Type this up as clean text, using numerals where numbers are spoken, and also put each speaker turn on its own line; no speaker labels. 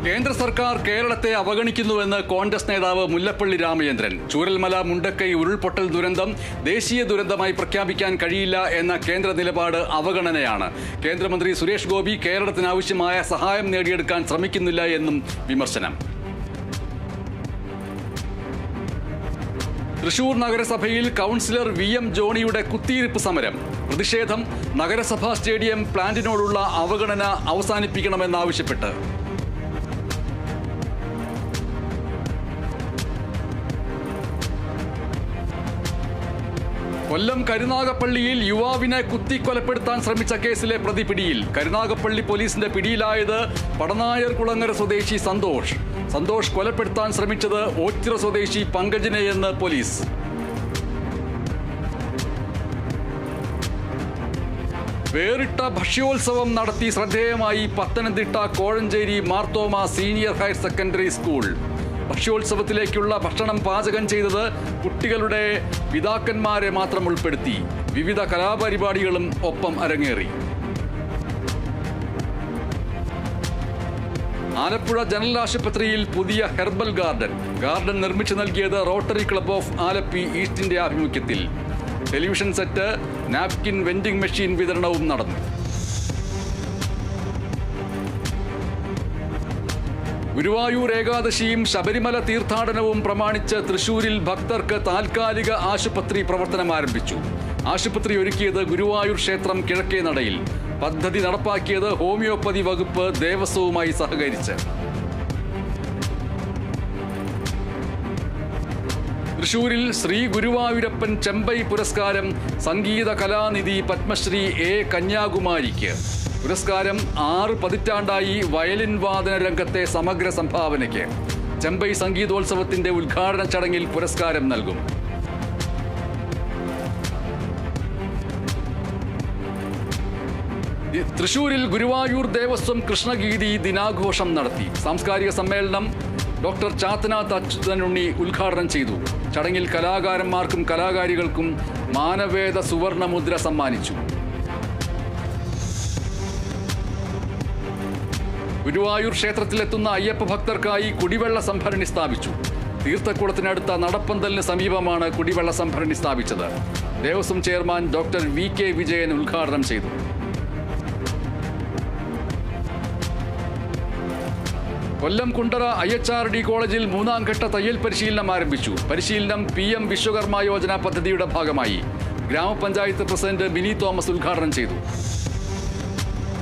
കേന്ദ്ര സർക്കാർ കേരളത്തെ അവഗണിക്കുന്നുവെന്ന് കോൺഗ്രസ് നേതാവ് മുല്ലപ്പള്ളി രാമചന്ദ്രൻ. ചൂരൽമല മുണ്ടക്കൈ ഉരുൾപൊട്ടൽ ദുരന്തം ദേശീയ ദുരന്തമായി പ്രഖ്യാപിക്കാൻ കഴിയില്ല എന്ന കേന്ദ്ര നിലപാട് അവഗണനയാണ്. കേന്ദ്രമന്ത്രി സുരേഷ് ഗോപി കേരളത്തിന് ആവശ്യമായ സഹായം നേടിയെടുക്കാൻ ശ്രമിക്കുന്നില്ല എന്നും വിമർശനം. തൃശൂർ നഗരസഭയിൽ കൗൺസിലർ VM ജോണിയുടെ കുത്തിയിരിപ്പ് സമരം. പ്രതിഷേധം നഗരസഭാ സ്റ്റേഡിയം പ്ലാന്റിനോടുള്ള അവഗണന അവസാനിപ്പിക്കണമെന്നാവശ്യപ്പെട്ട്. കൊല്ലം കരുനാഗപ്പള്ളിയിൽ യുവാവിനെ കുത്തിക്കൊലപ്പെടുത്താൻ ശ്രമിച്ച കേസിലെ പ്രതി പിടിയിൽ. കരുനാഗപ്പള്ളി പോലീസിന്റെ പിടിയിലായത് പടനായർ കുളങ്ങര സ്വദേശി സന്തോഷ് കൊലപ്പെടുത്താൻ ശ്രമിച്ചത് ഓച്ചിറ സ്വദേശി പങ്കജിനെയെന്ന് പോലീസ്. വേറിട്ട ഭക്ഷ്യോത്സവം നടത്തി ശ്രദ്ധേയമായി Pathanamthitta Kozhencherry Marthoma senior higher secondary school. ഭക്ഷ്യോത്സവത്തിലേക്കുള്ള ഭക്ഷണം പാചകം ചെയ്തത് കുട്ടികളുടെ പിതാക്കന്മാരെ മാത്രം ഉൾപ്പെടുത്തി. വിവിധ കലാപരിപാടികളും ഒപ്പം അരങ്ങേറി. ആലപ്പുഴ ജനറൽ ആശുപത്രിയിൽ പുതിയ ഹെർബൽ ഗാർഡൻ നിർമ്മിച്ചു നൽകിയത് റോട്ടറി ക്ലബ് ഓഫ് ആലപ്പി ഈസ്റ്റിന്റെ ആഭിമുഖ്യത്തിൽ. Television set, napkin, vending machine വിതരണവും നടന്നു. ഗുരുവായൂർ ഏകാദശിയും ശബരിമല തീർത്ഥാടനവും പ്രമാണിച്ച് തൃശൂരിൽ ഭക്തർക്ക് താൽക്കാലിക ആശുപത്രി പ്രവർത്തനം ആരംഭിച്ചു. ആശുപത്രി ഒരുക്കിയത് ഗുരുവായൂർ ക്ഷേത്രം കിഴക്കേ നടയിൽ. പദ്ധതി നടപ്പാക്കിയത് ഹോമിയോപ്പതി വകുപ്പ് ദേവസ്വവുമായി സഹകരിച്ച്. തൃശൂരിൽ ശ്രീ ഗുരുവായൂരപ്പൻ ചെമ്പൈ പുരസ്കാരം സംഗീത കലാനിധി പത്മശ്രീ A കന്യാകുമാരിക്ക്. പുരസ്കാരം 6 പതിറ്റാണ്ടായി വയലിൻ വാദന രംഗത്തെ സമഗ്ര സംഭാവനയ്ക്ക്. ചെമ്പൈ സംഗീതോത്സവത്തിന്റെ ഉദ്ഘാടന ചടങ്ങിൽ പുരസ്കാരം നൽകും. തൃശൂരിൽ ഗുരുവായൂർ ദേവസ്വം കൃഷ്ണഗീതി ദിനാഘോഷം നടത്തി. സാംസ്കാരിക സമ്മേളനം ഡോക്ടർ ചാത്തനാഥ് അച്യുതനുണ്ണി ഉദ്ഘാടനം ചെയ്തു. ചടങ്ങിൽ കലാകാരന്മാർക്കും കലാകാരികൾക്കും മാനവേദ സുവർണമുദ്ര സമ്മാനിച്ചു. ഗുരുവായൂർ ക്ഷേത്രത്തിലെത്തുന്ന അയ്യപ്പ ഭക്തർക്കായി കുടിവെള്ള സംഭരണി സ്ഥാപിച്ചു. തീർത്ഥക്കുളത്തിനടുത്ത നടപ്പന്തലിന് സമീപമാണ് കുടിവെള്ള സംഭരണി സ്ഥാപിച്ചത്. Devaswom chairman doctor VK Vijayan ഉദ്ഘാടനം ചെയ്തു. കൊല്ലം കുണ്ടറ IHRD കോളേജിൽ 3ാം ഘട്ട തയ്യൽ പരിശീലനം ആരംഭിച്ചു. പരിശീലനം PM വിശ്വകർമ്മ യോജന പദ്ധതിയുടെ ഭാഗമായി. ഗ്രാമപഞ്ചായത്ത് പ്രസിഡന്റ് ബിനി തോമസ് ഉദ്ഘാടനം ചെയ്തു.